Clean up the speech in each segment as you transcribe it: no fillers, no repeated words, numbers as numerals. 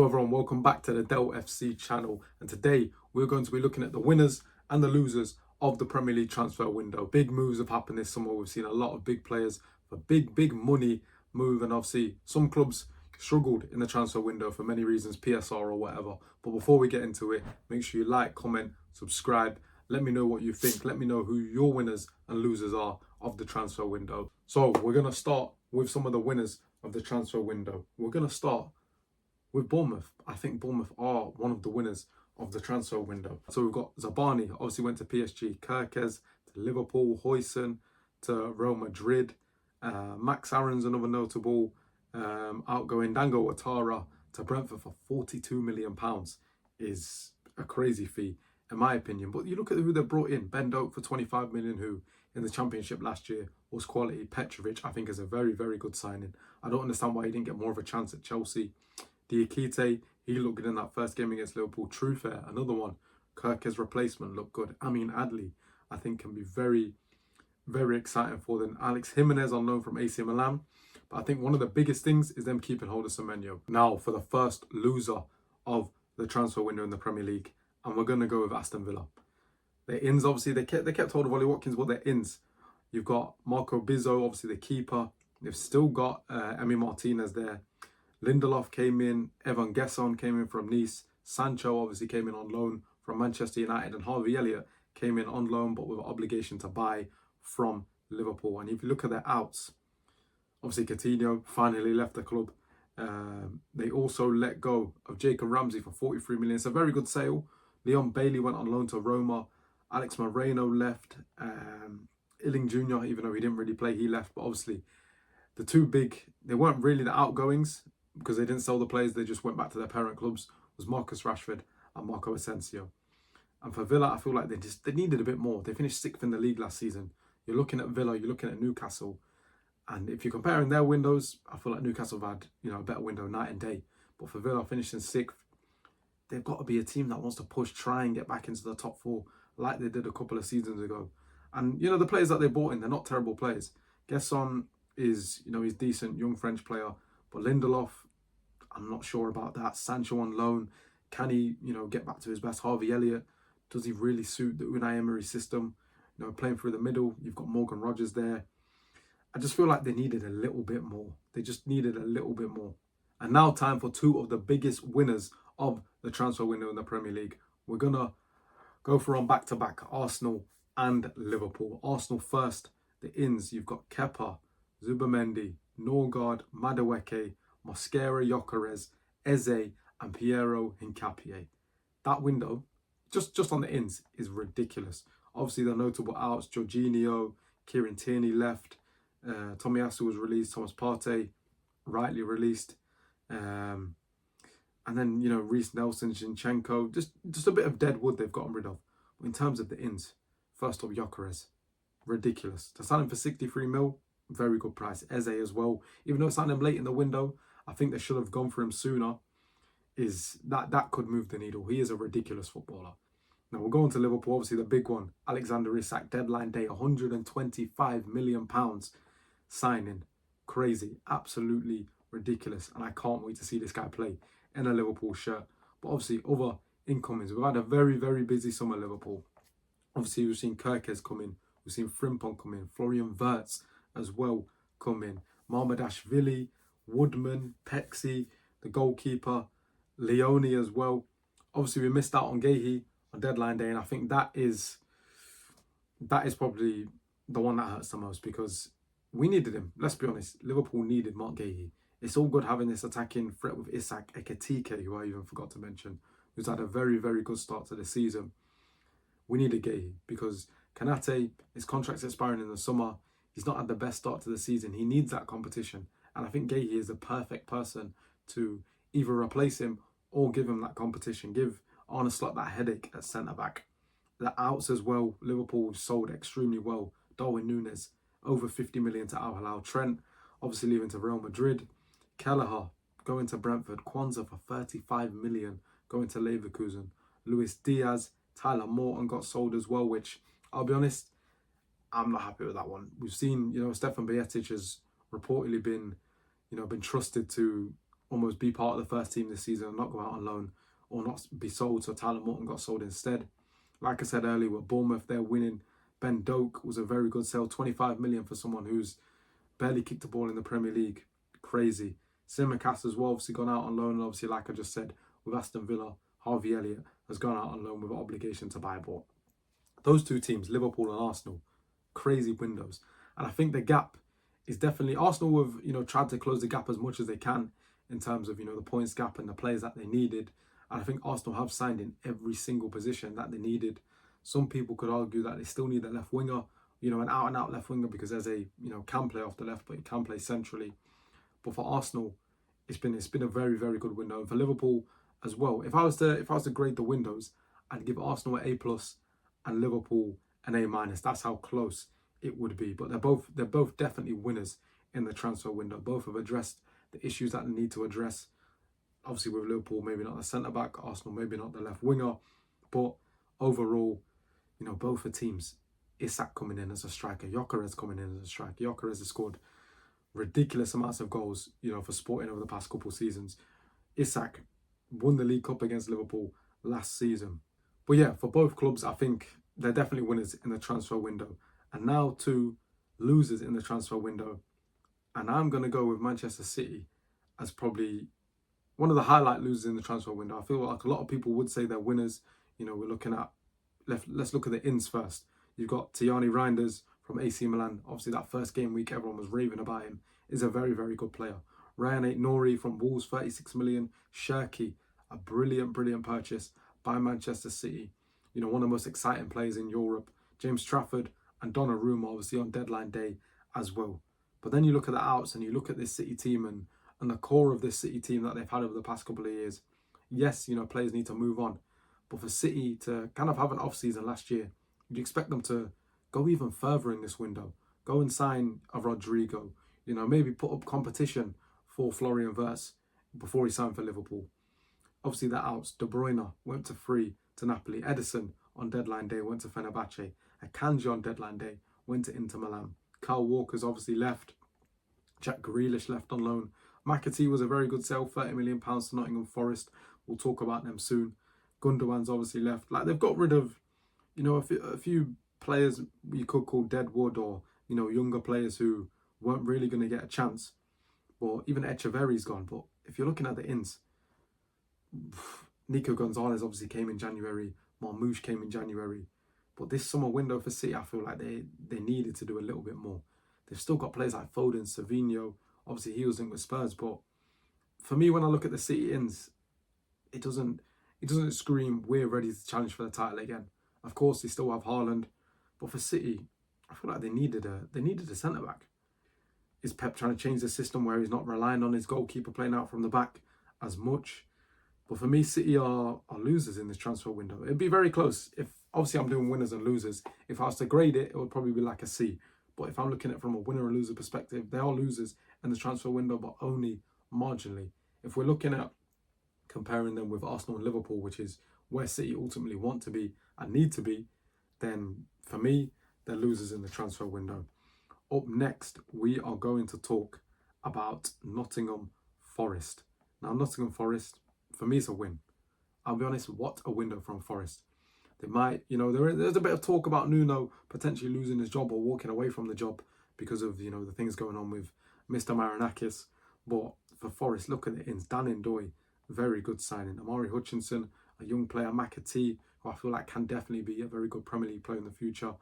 everyone, welcome back to the Del FC channel, and today we're going to be looking at the winners and the losers of the Premier League transfer window. Big moves have happened this summer. We've seen a lot of big players for big money move, and obviously some clubs struggled in the transfer window for many reasons, PSR or whatever. But before we get into it, make sure you like, comment, subscribe. Let me know what you think. Let me know who your winners and losers are of the transfer window. So we're going to start with some of the winners of the transfer window. We're going to start with Bournemouth. I think Bournemouth are one of the winners of the transfer window. So we've got Zabani, obviously went to PSG, Kerkez to Liverpool, Hoyson to Real Madrid, Max Aaron's another notable outgoing. Dango Ouattara to Brentford for £42 million is a crazy fee in my opinion. But you look at who they brought in. Ben Doak for 25 million, who in the Championship last year was quality. Petrovic, I think, is a very good signing. I don't understand why he didn't get more of a chance at Chelsea. Diakite, he looked good in that first game against Liverpool. Trufair, another one. Kirk's replacement looked good. Amin Adli, I think, can be very exciting for them. Alex Jimenez on loan from AC Milan. But I think one of the biggest things is them keeping hold of Semenyo. Now for the first loser of the transfer window in the Premier League. And we're going to go with Aston Villa. Their ins, obviously, they kept hold of Ollie Watkins, but their ins. You've got Marco Bizzo, obviously the keeper. They've still got Emi Martinez there. Lindelof came in. Evan Gesson came in from Nice. Sancho obviously came in on loan from Manchester United. And Harvey Elliott came in on loan, but with an obligation to buy from Liverpool. And if you look at their outs, obviously Coutinho finally left the club. They also let go of Jacob Ramsey for 43 million. It's a very good sale. Leon Bailey went on loan to Roma. Alex Moreno left. Illing Jr., even though he didn't really play, he left. But obviously, the two big, they weren't really the outgoings because they didn't sell the players. They just went back to their parent clubs, was Marcus Rashford and Marco Asensio. And for Villa, I feel like they needed a bit more. They finished 6th in the league last season. You're looking at Villa, you're looking at Newcastle. And if you're comparing their windows, I feel like Newcastle have had, a better window night and day. But for Villa, finishing 6th, they've got to be a team that wants to push, try and get back into the top 4 like they did a couple of seasons ago. And, the players that they bought in, they're not terrible players. Gesson is, he's decent, young French player. But Lindelof, I'm not sure about that. Sancho on loan. Can he, get back to his best? Harvey Elliott, does he really suit the Unai Emery system? Playing through the middle, you've got Morgan Rogers there. I just feel like they needed a little bit more. They just needed a little bit more. And now time for two of the biggest winners of the transfer window in the Premier League. We're going to go for on back-to-back, Arsenal and Liverpool. Arsenal first, the ins. You've got Kepa, Zubamendi, Norgard, Madueke, Mosquera, Gyökeres, Eze and Piero Hincapié. That window, just on the ins, is ridiculous. Obviously, the notable outs, Jorginho, Kieran Tierney left. Tomiyasu was released. Thomas Partey, rightly released. And then, Reece Nelson, Zinchenko. Just a bit of dead wood they've gotten rid of. But in terms of the ins, first up, Gyökeres. Ridiculous. To sign him for 63 mil, very good price. Eze as well. Even though I signed him late in the window, I think they should have gone for him sooner. That could move the needle. He is a ridiculous footballer. Now we're going to Liverpool, obviously the big one. Alexander Isak, deadline day, £125 million signing. Crazy, absolutely ridiculous. And I can't wait to see this guy play in a Liverpool shirt. But obviously other incomings. We've had a very busy summer at Liverpool. Obviously we've seen Kerkez come in. We've seen Frimpong come in. Florian Wirtz as well come in. Marmadashvili, Woodman, Pexi, the goalkeeper, Leone as well. Obviously we missed out on Guehi on deadline day, and I think that is probably the one that hurts the most because we needed him. Let's be honest, Liverpool needed Mark Guehi. It's all good having this attacking threat with Isak, Ekitike, who I even forgot to mention, who's had a very good start to the season. We needed Guehi because Kanate, his contract's expiring in the summer. He's not had the best start to the season. He needs that competition, and I think Guehi is the perfect person to either replace him or give him that competition. Give Arne Slot that headache at centre-back. The outs as well, Liverpool sold extremely well. Darwin Núñez, over 50 million to Al Hilal. Trent, obviously leaving to Real Madrid. Kelleher, going to Brentford. Kwanzaa for 35 million, going to Leverkusen. Luis Diaz, Tyler Morton got sold as well, which, I'll be honest, I'm not happy with that one. We've seen, Stefan Bajcetic has reportedly been trusted to almost be part of the first team this season and not go out on loan or not be sold. So Tyler Morton got sold instead. Like I said earlier, with Bournemouth, they're winning. Ben Doak was a very good sale, 25 million for someone who's barely kicked the ball in the Premier League. Crazy. Simicast as well, obviously gone out on loan. And obviously, like I just said, with Aston Villa, Harvey Elliott has gone out on loan with an obligation to buy. But those two teams, Liverpool and Arsenal, crazy windows. And I think the gap is definitely, Arsenal have, tried to close the gap as much as they can in terms of, the points gap and the players that they needed. And I think Arsenal have signed in every single position that they needed. Some people could argue that they still need a left winger, an out-and-out left winger, because there's can play off the left, but he can play centrally. But for Arsenal, it's been a very, very good window. And for Liverpool as well, if I was to grade the windows, I'd give Arsenal an A+ and Liverpool an A-. That's how close it would be. But they're both definitely winners in the transfer window. Both have addressed the issues that they need to address. Obviously, with Liverpool, maybe not the centre back. Arsenal, maybe not the left winger. But overall, both the teams, Isak coming in as a striker, Gyökeres coming in as a striker. Gyökeres has scored ridiculous amounts of goals, for Sporting over the past couple of seasons. Isak won the League Cup against Liverpool last season. But yeah, for both clubs, I think they're definitely winners in the transfer window. And now to losers in the transfer window. And I'm going to go with Manchester City as probably one of the highlight losers in the transfer window. I feel like a lot of people would say they're winners. We're looking at, let's look at the ins first. You've got Tijani Reinders from AC Milan. Obviously, that first game week, everyone was raving about him. Is a very, very good player. Ryan Aït-Nouri from Wolves, 36 million. Cherki, a brilliant, brilliant purchase by Manchester City. One of the most exciting players in Europe. James Trafford and Donnarumma, obviously, on deadline day as well. But then you look at the outs and you look at this City team and the core of this City team that they've had over the past couple of years. Yes, players need to move on. But for City to kind of have an off-season last year, you'd expect them to go even further in this window. Go and sign a Rodrigo. Maybe put up competition for Florian Wirtz before he signed for Liverpool. Obviously, the outs. De Bruyne went to free to Napoli. Ederson on deadline day went to Fenerbahce. Akanji on deadline day went to Inter Milan. Kyle Walker's obviously left. Jack Grealish left on loan. McAtee was a very good sale, £30 million to Nottingham Forest. We'll talk about them soon. Gundogan's obviously left. They've got rid of, a few players you could call deadwood, or, younger players who weren't really going to get a chance. But even Echeverry's gone. But if you're looking at the ins, Nico Gonzalez obviously came in January. Marmoush came in January. But this summer window for City, I feel like they needed to do a little bit more. They've still got players like Foden, Savinho. Obviously, he was in with Spurs. But for me, when I look at the City ins, it doesn't scream we're ready to challenge for the title again. Of course, they still have Haaland. But for City, I feel like they needed a centre-back. Is Pep trying to change the system where he's not relying on his goalkeeper playing out from the back as much? But for me, City are losers in this transfer window. It'd be very close. If obviously I'm doing winners and losers. If I was to grade it, it would probably be like a C. But if I'm looking at it from a winner and loser perspective, they are losers in the transfer window, but only marginally. If we're looking at comparing them with Arsenal and Liverpool, which is where City ultimately want to be and need to be, then for me, they're losers in the transfer window. Up next, we are going to talk about Nottingham Forest. Now, Nottingham Forest, for me, is a win. I'll be honest, what a window from Forest. They might, there's a bit of talk about Nuno potentially losing his job or walking away from the job because of, the things going on with Mr. Marinakis. But for Forest, look at the ins. Dan Ndoye, very good signing. Amari Hutchinson, a young player. McAtee, who I feel like can definitely be a very good Premier League player in the future.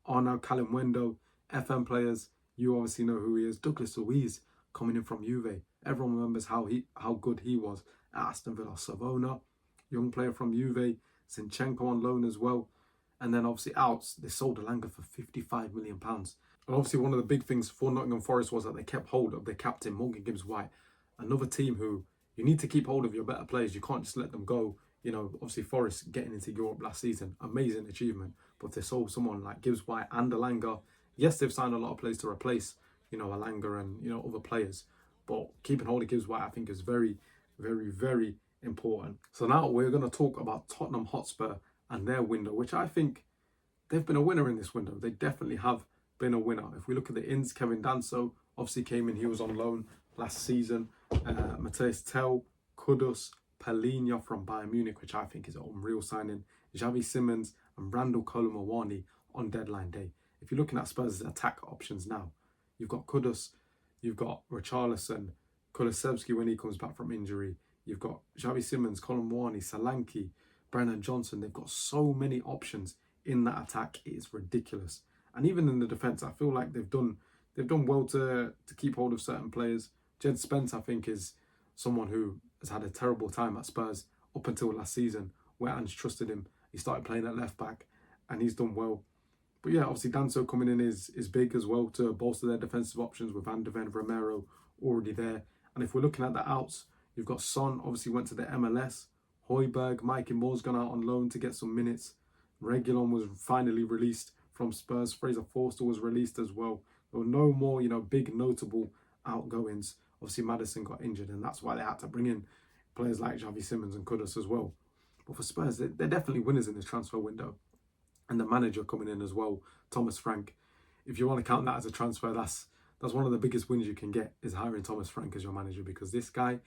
Arnaud Calimundo, FM players, you obviously know who he is. Douglas Luiz coming in from Juve. Everyone remembers how good he was at Aston Villa. Savona, young player from Juve. Zinchenko on loan as well. And then obviously outs, they sold Elanga for £55 million. And obviously one of the big things for Nottingham Forest was that they kept hold of their captain, Morgan Gibbs-White. Another team who you need to keep hold of your better players. You can't just let them go. Obviously Forest getting into Europe last season, amazing achievement. But they sold someone like Gibbs-White and Elanga. Yes, they've signed a lot of players to replace, Elanga and, other players. But keeping hold of Gibbs-White, I think, is very, very, very important. So now we're going to talk about Tottenham Hotspur and their window, which I think they've been a winner in this window. They definitely have been a winner. If we look at the ins, Kevin Danso obviously came in, he was on loan last season. Matthias Tell, Kudus, Palhinha from Bayern Munich, which I think is an unreal signing. Xavi Simons and Randall Colomawani on deadline day. If you're looking at Spurs' attack options now, you've got Kudus, you've got Richarlison, Kulusevski when he comes back from injury. You've got Xavi Simons, Colomawani, Solanke, Brennan Johnson. They've got so many options in that attack. It is ridiculous. And even in the defence, I feel like they've done well to keep hold of certain players. Jed Spence, I think, is someone who has had a terrible time at Spurs up until last season, where Ange trusted him. He started playing at left back, and he's done well. But yeah, obviously Danso coming in is big as well to bolster their defensive options with Van de Ven, Romero already there. And if we're looking at the outs, you've got Son, obviously went to the MLS. Højbjerg, Mikey Moore's gone out on loan to get some minutes. Reguilon was finally released from Spurs. Fraser Forster was released as well. There were no more, big notable outgoings. Obviously Maddison got injured, and that's why they had to bring in players like Xavi Simons and Kudus as well. But for Spurs, they're definitely winners in this transfer window. And the manager coming in as well, Thomas Frank. If you want to count that as a transfer, that's one of the biggest wins you can get, is hiring Thomas Frank as your manager, because this guy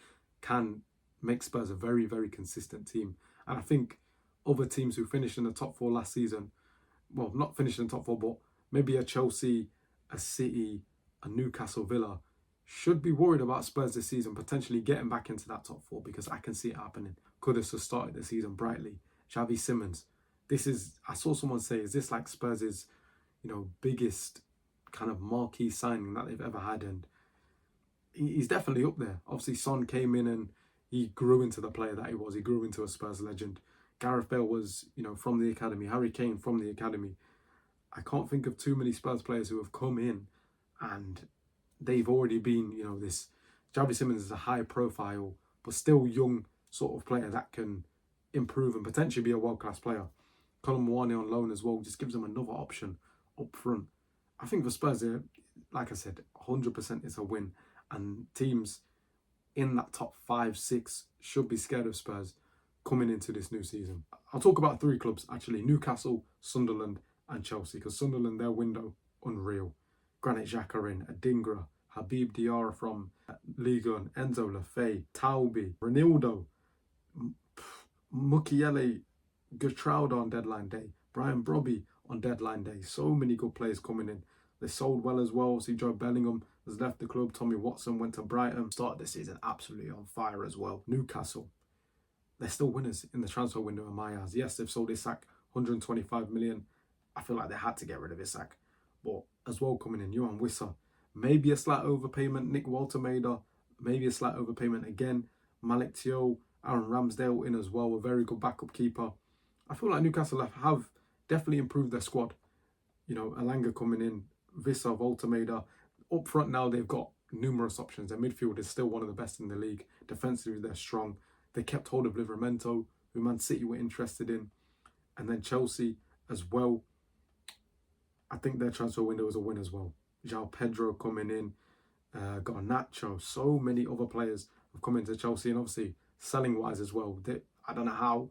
can make Spurs a very, very consistent team. And I think other teams who finished in the top four last season, well, not finished in the top four, but maybe a Chelsea, a City, a Newcastle, Villa, should be worried about Spurs this season potentially getting back into that top four, because I can see it happening. Kudus has started the season brightly. Xavi Simons. I saw someone say, is this like Spurs' biggest kind of marquee signing that they've ever had? And he's definitely up there. Obviously, Son came in and he grew into the player that he was. He grew into a Spurs legend. Gareth Bale was, from the academy. Harry Kane from the academy. I can't think of too many Spurs players who have come in and they've already been, this. Xavi Simons is a high profile, but still young sort of player that can improve and potentially be a world-class player. Colin Mwani on loan as well just gives them another option up front. I think for Spurs, like I said, 100% is a win. And teams in that top 5, 6 should be scared of Spurs coming into this new season. I'll talk about 3 clubs, actually. Newcastle, Sunderland and Chelsea. Because Sunderland, their window, unreal. Granit Xhaka in, Adingra, Habib Diarra from Ligue 1, Enzo Lefebvre, Taubi, Ronaldo, Mukiele, Gertrude on deadline day, Brian Brobby on deadline day. So many good players coming in. They sold well as well. See, Joe Bellingham has left the club. Tommy Watson went to Brighton. Started the season absolutely on fire as well. Newcastle, they're still winners in the transfer window in my eyes. Yes, they've sold Isak, 125 million. I feel like they had to get rid of Isak. But as well coming in, Johan Wissa. Maybe a slight overpayment. Nick Waltermader, maybe a slight overpayment again. Malik Teo, Aaron Ramsdale in as well. A very good backup keeper. I feel like Newcastle have definitely improved their squad. Alanga coming in, Vissa, Voltermader. Up front now, they've got numerous options. Their midfield is still one of the best in the league. Defensively, they're strong. They kept hold of Livramento, who Man City were interested in. And then Chelsea as well. I think their transfer window is a win as well. João Pedro coming in, Garnacho. So many other players have come into Chelsea. And obviously, selling-wise as well. I don't know how,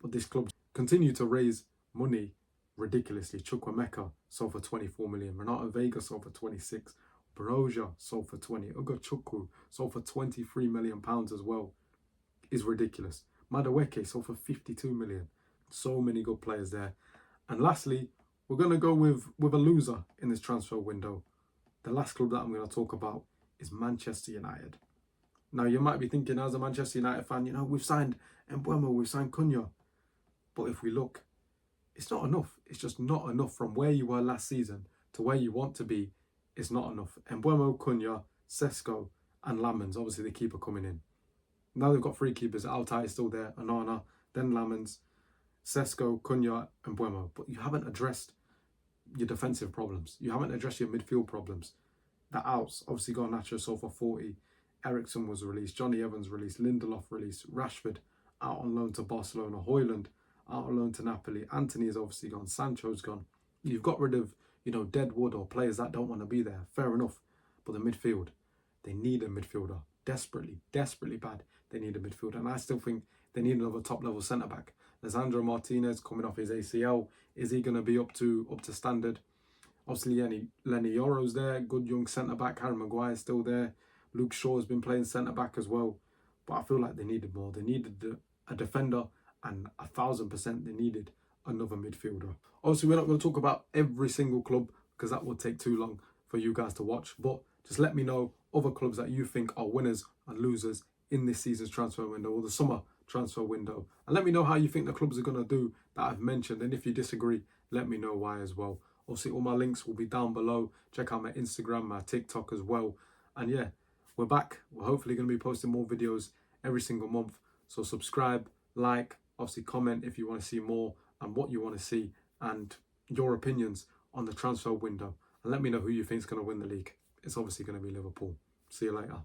but this club continue to raise money ridiculously. Chukwuemeka sold for 24 million. Renato Vega sold for 26. Broja sold for 20. Ugo Chukwu sold for 23 million pounds as well. Is ridiculous. Madueke sold for 52 million. So many good players there. And lastly, we're going to go with a loser in this transfer window. The last club that I'm going to talk about is Manchester United. Now, you might be thinking, as a Manchester United fan, we've signed Mbeumo, we've signed Cunha. But if we look, it's not enough. It's just not enough. From where you were last season to where you want to be, it's not enough. Mbeumo, Cunha, Sesko and Lamans, obviously the keeper coming in. Now they've got 3 keepers. Altai is still there, Onana, then Lamans, Sesko, Cunha and Mbeumo. But you haven't addressed your defensive problems. You haven't addressed your midfield problems. The outs, obviously Garnacho sold for 40. Ericsson was released. Johnny Evans released. Lindelof released. Rashford out on loan to Barcelona. Højlund out on loan to Napoli. Anthony is obviously gone. Sancho's gone. You've got rid of, dead wood or players that don't want to be there. Fair enough. But the midfield, they need a midfielder. Desperately, desperately bad. They need a midfielder. And I still think they need another top-level centre-back. Lisandro Martinez coming off his ACL. Is he going to be up to standard? Obviously, Lenny Yoro's there. Good young centre-back. Harry Maguire's still there. Luke Shaw has been playing centre back as well, but I feel like they needed more. They needed a defender, and 1,000% they needed another midfielder. Obviously, we're not going to talk about every single club because that would take too long for you guys to watch, but just let me know other clubs that you think are winners and losers in this season's transfer window or the summer transfer window. And let me know how you think the clubs are going to do that I've mentioned. And if you disagree, let me know why as well. Obviously, all my links will be down below. Check out my Instagram, my TikTok as well. And yeah, we're back. We're hopefully going to be posting more videos every single month. So subscribe, like, obviously comment if you want to see more and what you want to see and your opinions on the transfer window. And let me know who you think is going to win the league. It's obviously going to be Liverpool. See you later.